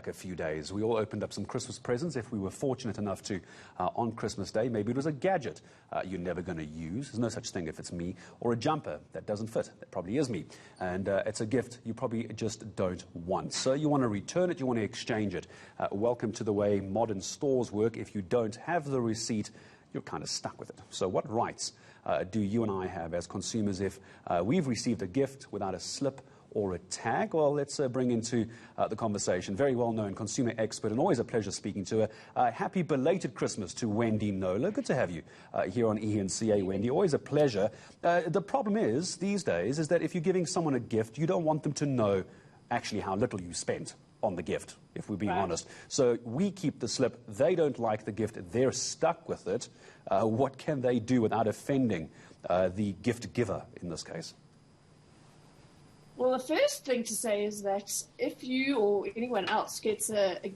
back a few days. We all opened up some Christmas presents if we were fortunate enough to on Christmas Day. Maybe it was a gadget you're never going to use. There's no such thing if it's me. Or a jumper that doesn't fit. That probably is me. And it's a gift you probably just don't want. So you want to return it, you want to exchange it. Welcome to the way modern stores work. If you don't have the receipt, you're kind of stuck with it. So what rights do you and I have as consumers if we've received a gift without a slip or a tag? Well, let's bring into the conversation very well-known consumer expert, and always a pleasure speaking to her. Happy belated Christmas to Wendy Nola. Good to have you here on E&CA, Wendy. Always a pleasure. The problem is, these days, is that if you're giving someone a gift, you don't want them to know actually how little you spent on the gift, if we're being honest. So we keep the slip. They don't like the gift. They're stuck with it. What can they do without offending the gift giver in this case? Well, the first thing to say is that if you or anyone else gets a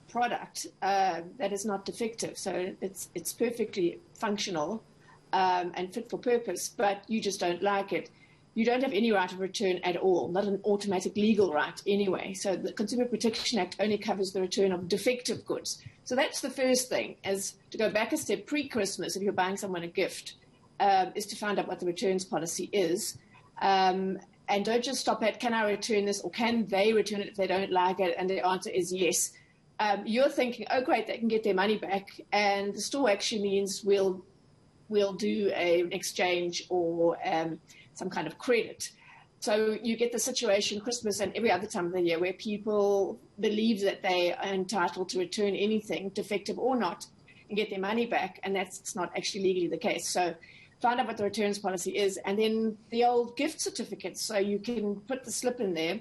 product that is not defective, so it's perfectly functional and fit for purpose, but you just don't like it, you don't have any right of return at all, not an automatic legal right anyway. So the Consumer Protection Act only covers the return of defective goods. So that's the first thing, is to go back a step pre-Christmas, if you're buying someone a gift, is to find out what the returns policy is. And don't just stop at, can I return this, or can they return it if they don't like it? And the answer is yes. You're thinking, oh, great, they can get their money back. And the store actually means we'll do an exchange or some kind of credit. So you get the situation Christmas and every other time of the year where people believe that they are entitled to return anything, defective or not, and get their money back. And that's not actually legally the case. So find out what the returns policy is, and then the old gift certificates. So you can put the slip in there,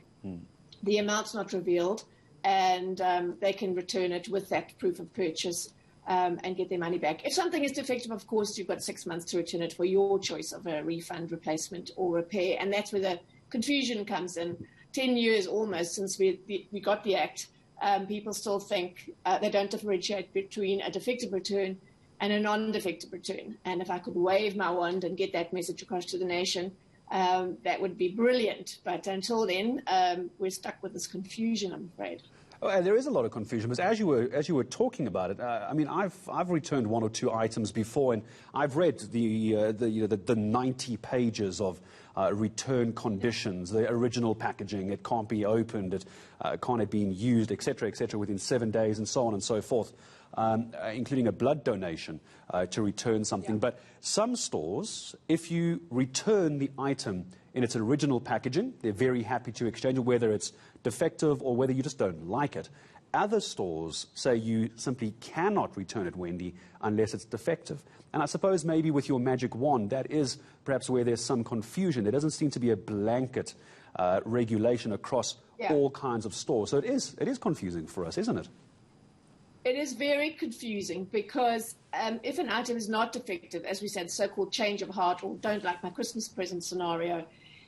the amount's not revealed, and they can return it with that proof of purchase and get their money back. If something is defective, of course, you've got 6 months to return it for your choice of a refund, replacement, or repair. And that's where the confusion comes in. 10 years almost since we got the Act, people still think they don't differentiate between a defective return and a non-defective return. And if I could wave my wand and get that message across to the nation, that would be brilliant. But until then, we're stuck with this confusion, I'm afraid. Oh, there is a lot of confusion, but as you were talking about it, I mean, I've returned 1 or 2 items before, and I've read the 90 pages of return conditions, the original packaging, it can't be opened, it can't have been used, etc., within 7 days, and so on and so forth, including a blood donation to return something. But some stores, if you return the item in its original packaging, they're very happy to exchange it, whether it's defective or whether you just don't like it. Other stores say you simply cannot return it, Wendy, unless it's defective. And I suppose maybe with your magic wand, that is perhaps where there's some confusion. There doesn't seem to be a blanket regulation across all kinds of stores. So it is confusing for us, isn't it? It is very confusing because if an item is not defective, as we said, so-called change of heart or don't like my Christmas present scenario,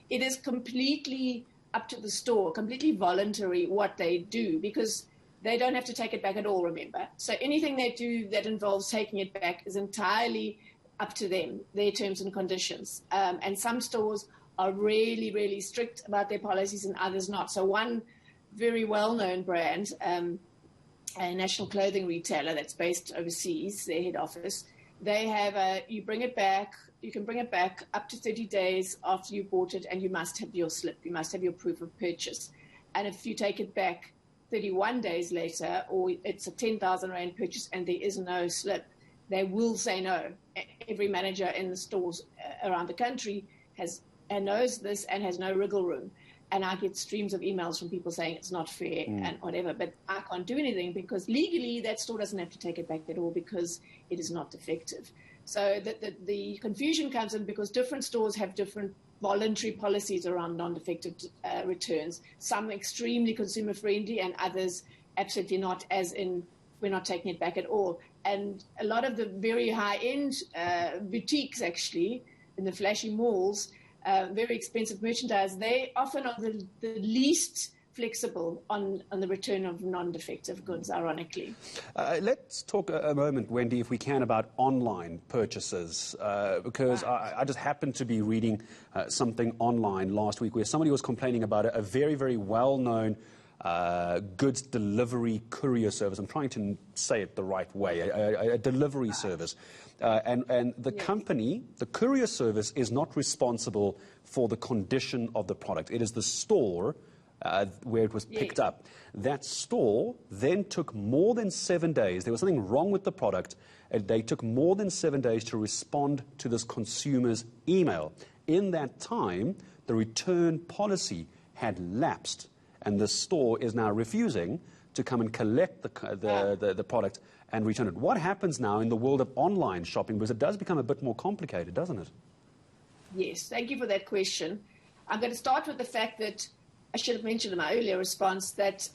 it is completely up to the store, completely voluntary what they do, because they don't have to take it back at all, remember. So anything they do that involves taking it back is entirely up to them, their terms and conditions. And some stores are really, really strict about their policies and others not. So one very well-known brand, a national clothing retailer that's based overseas, their head office, they have you bring it back, you can bring it back up to 30 days after you bought it, and you must have your slip, you must have your proof of purchase. And if you take it back 31 days later, or it's a 10,000 Rand purchase and there is no slip, they will say no. Every manager in the stores around the country knows this and has no wriggle room. And I get streams of emails from people saying it's not fair and whatever, but I can't do anything because legally that store doesn't have to take it back at all because it is not defective. So the confusion comes in because different stores have different voluntary policies around non-defective returns, some extremely consumer-friendly and others absolutely not, as in we're not taking it back at all. And a lot of the very high-end boutiques, actually, in the flashy malls, very expensive merchandise, they often are the least flexible on the return of non-defective goods, ironically. Let's talk a moment, Wendy, if we can, about online purchases, because I just happened to be reading something online last week where somebody was complaining about a very, very well-known goods delivery courier service. I'm trying to say it the right way, a delivery service. And the company, the courier service, is not responsible for the condition of the product. It is the store where it was picked up. That store then took more than 7 days. There was something wrong with the product. They took more than 7 days to respond to this consumer's email. In that time, the return policy had lapsed, and the store is now refusing to come and collect the product and return it. What happens now in the world of online shopping? Because it does become a bit more complicated, doesn't it? Yes, thank you for that question. I'm going to start with the fact that I should have mentioned in my earlier response that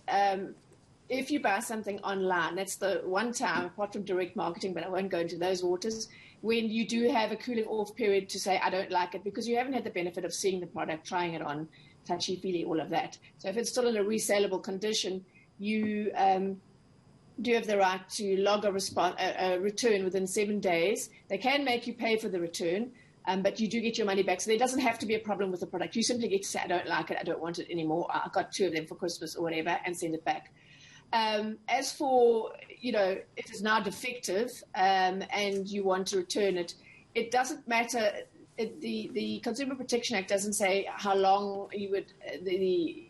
if you buy something online, that's the one time, apart from direct marketing, but I won't go into those waters, when you do have a cooling off period to say, I don't like it, because you haven't had the benefit of seeing the product, trying it on, touchy-feely, all of that. So if it's still in a resaleable condition, you do have the right to log a return within 7 days. They can make you pay for the return, but you do get your money back. So there doesn't have to be a problem with the product. You simply get to say, I don't like it, I don't want it anymore, I got 2 of them for Christmas or whatever, and send it back. As for, if it's now defective and you want to return it, it doesn't matter. The Consumer Protection Act doesn't say how long you would, the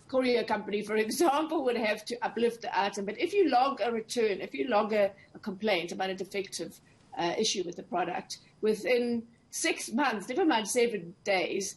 courier company, for example, would have to uplift the item. But if you log a return, if you log a complaint about a defective issue with the product, within 6 months, never mind 7 days,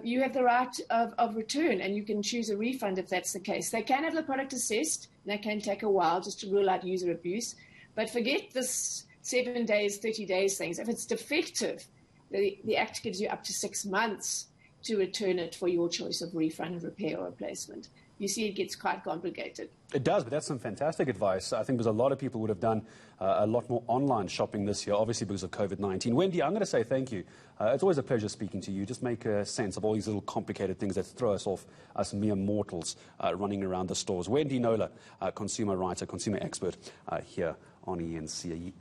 you have the right of return, and you can choose a refund if that's the case. They can have the product assessed, and that can take a while just to rule out user abuse. But forget this 7 days, 30 days things. If it's defective, the Act gives you up to 6 months to return it for your choice of refund, repair, or replacement. You see, it gets quite complicated. It does, but that's some fantastic advice. I think because a lot of people would have done a lot more online shopping this year, obviously because of COVID-19. Wendy, I'm going to say thank you. It's always a pleasure speaking to you. Just make sense of all these little complicated things that throw us off, us mere mortals running around the stores. Wendy Knowler, consumer writer, consumer expert here on ENC.